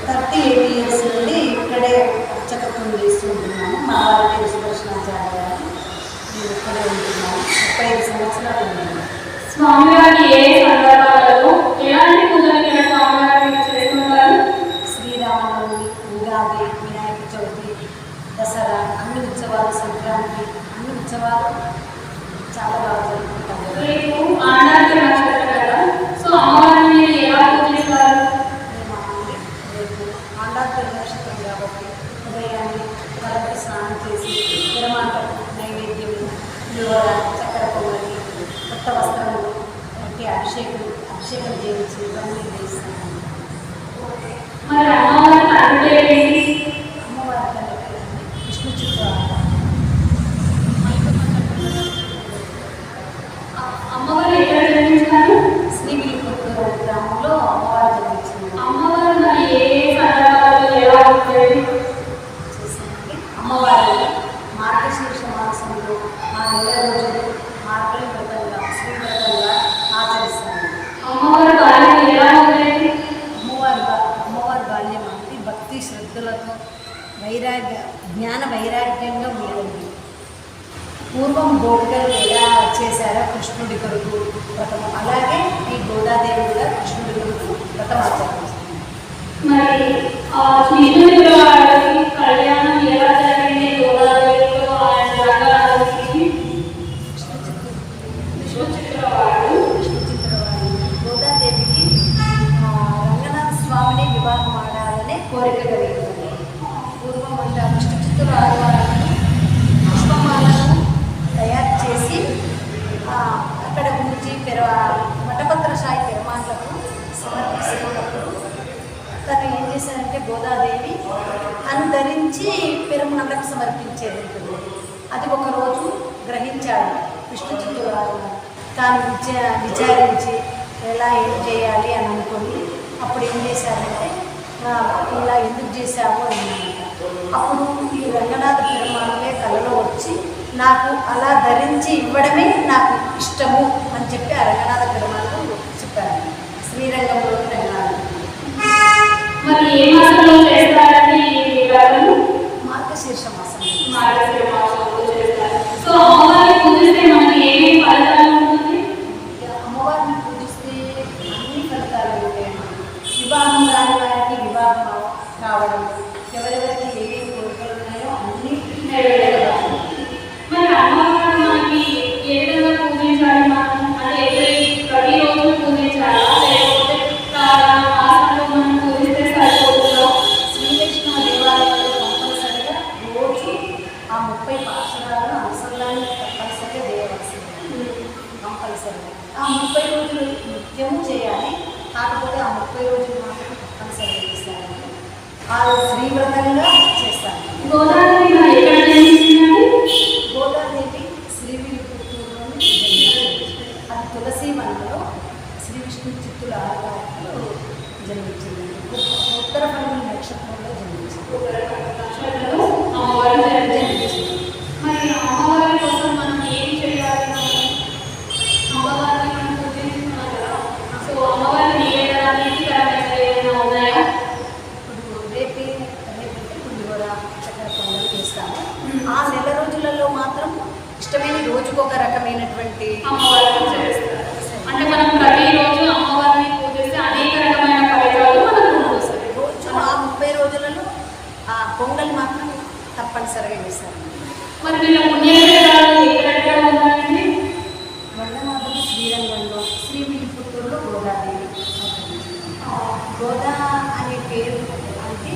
38 years నుండి ఇక్కడే అర్చకత్వం చేస్తుంటున్నాము. మా వారి పేరు సుదర్శనాచార్య గారు. మేము ఇక్కడే ఉంటున్నాము. 35 సంవత్సరాలు ఉన్నాము. స్వామివారి ఏ సందర్భాలలో ఎలాంటి పూజలు ఇక్కడ స్వామివారికి చేస్తున్నారు? శ్రీరామనవమి, ఉగాది, వినాయక చవితి, దసరా, అన్ని ఉత్సవాలు, సంక్రాంతి, అన్ని ఉత్సవాలు చాలా బాగా జరుపుకుంటాము. రేపు ఆండార్య నక్షత్రం కదా, సో అమ్మవారిని ఎలా పూజిస్తారు? రేపు ఆండార్య నక్షత్రం కాబట్టి ఉదయాన్నే తలకి స్నానం చేసి తిరుమాటకు నైవేద్యము, పులిహోర, చక్కెర పొంగలి, కొత్త వస్త్రములు వంటి అభిషేకం చేయించి ఇవన్నీ చేస్తాము. మరి అమ్మవారి తండ్రి ఏంటి? అమ్మవారి తండ్రి విష్ణు చిత్ర. అమ్మవారు ఎక్కడ జన్మించారు? శ్రీవిల్లిపుత్తూరు గ్రామంలో అమ్మవారు జన్మించింది. అమ్మవారు మరి ఏ సందర్భాలలో ఎలా ఉంటుంది? చేశానండి. అమ్మవారు మార్గశీర్ష మాసంలో మా నెల రోజులు మార్గళి వ్రతంగా శ్రీవ్రతంగా ఆచరిస్తాను. అమ్మవారి బాల్యం ఎలా ఉండేది? అమ్మవారి బాల్యం అంటే భక్తి శ్రద్ధలతో జ్ఞాన వైరాగ్యంగా ఉండేది. పూర్వం గోపికలు ఎలా చేశారో కృష్ణుడి కొరకు వ్రతం, అలాగే ఈ గోదాదేవి కూడా కృష్ణుడి కొరకు వ్రతం ఆచరిస్తుంది. మరి కృష్ణుడి వారికి కళ్యాణం ఎలా జరిగింది? గోదాదేవితో ఆయన రంగనాథుడికి విష్ణు చిత్రవాడు గోదాదేవికి రంగనాథ స్వామిని వివాహం ఆడాలనే కోరిక కలిగింది. పూర్వం అంటే విష్ణు చిత్తుల ఆడవాళ్ళను పుష్పమాలను తయారు చేసి అక్కడ ఉంచి మఠపత్రశాయి పెరుమాళ్లకు సమర్పిస్తున్నప్పుడు తను ఏం చేశారంటే గోదాదేవి ధరించి పెరుమాళ్లకు సమర్పించేది ఉంటుంది. అది ఒకరోజు గ్రహించాడు విష్ణు చిత్తురాలు. తాను విచారించి ఎలా ఏం చేయాలి అని అనుకొని అప్పుడు ఏం చేశారంటే ఇలా ఎందుకు చేశావు అన్నమాట. అప్పుడు ఈ రంగనాథ పెరుమాళే కళలో వచ్చి నాకు అలా ధరించి ఇవ్వడమే నాకు ఇష్టము అని చెప్పి ఆ రంగనాథ పెరుమాళకు చెప్పారు. శ్రీరంగంలో రంగనాథ. మరి ఏ మాసంలో చేస్తారని మార్గశీర్ష మాసం. మార్గశీర్ష మాసంలో చేస్తారు. సో అమ్మవారిని పూజిస్తే మనకి ఏమేమి ఫలితాలు ఉంటుంది? అమ్మవారిని పూజిస్తే అన్ని ఫలితాలు ఉంటాయండి. వివాహం రాని వారికి వివాహం కావడం, ఎవరెవరికి ఏమేమి కోరికలు ఉన్నాయో అన్నీ నెరవేరడం. మరి అమ్మవారిని మనకి ఏ విధంగా పూజించాలి? మనం అంటే ప్రతిరోజు పూజించాలా, లేకపోతే మాసంలో మనం పూజిస్తే సరిపోతుందా? శ్రీ వైష్ణవ దేవాలయాలు కంపల్సరిగా రోజు ఆ 30 పాశురాలను అనుసంధానం తప్పనిసరిగా చేయవలసింది. కంపల్సరిగా ఆ 30 రోజులు నిత్యము చేయాలి. కాకపోతే ఆ 30 రోజులు మాత్రం తప్పనిసరిగా చేస్తారండి. ఆ శ్రీవ్రతంగా చేస్తాను. గోదాదేవి మరి ఎక్కడ జన్మించిందండి? గోదాదేవి శ్రీవిల్లిపుత్తూరులోని జన్మించింది. అది తులసి వనంలో శ్రీ విష్ణు చిత్తుల ఆలయాలు జన్మించింది. ఉత్తర ఫల్గుణ నక్షత్రంలో జన్మించింది. అమ్మవారు జన్మించింది. మరి అమ్మవారి కోసం మనం ఏం చేయాలి? అమ్మవారిని మనం పూజిస్తున్నాం కదా, సో అమ్మవారిని నివేదనానికి ఏమైనా ఉన్నాయా? ఇప్పుడు రేపే పులిహోర, చక్కెర పొంగల్ చేస్తాము. ఆ నెల రోజులలో మాత్రం ఇష్టమైన రోజుకొక రకమైనటువంటి అమ్మవారిని చేస్తారు. అంటే మనం ప్రతిరోజు అమ్మవారిని పూజిస్తే అనేక రకమైన ఫలితాలు మనకు వస్తాయి. రోజు ఆ 30 రోజులలో ఆ పొంగల్ మాత్రం తప్పనిసరిగా చేస్తారు. మరి వీళ్ళ పుణ్యక్షేత్రాలు ఎక్కడెక్కడ ఉన్నాయండి? రంగనాథుడు శ్రీరంగంలో, శ్రీవిల్లిపుత్తూరులో గోదాదేవి. గోదా అనే పేరు అంటే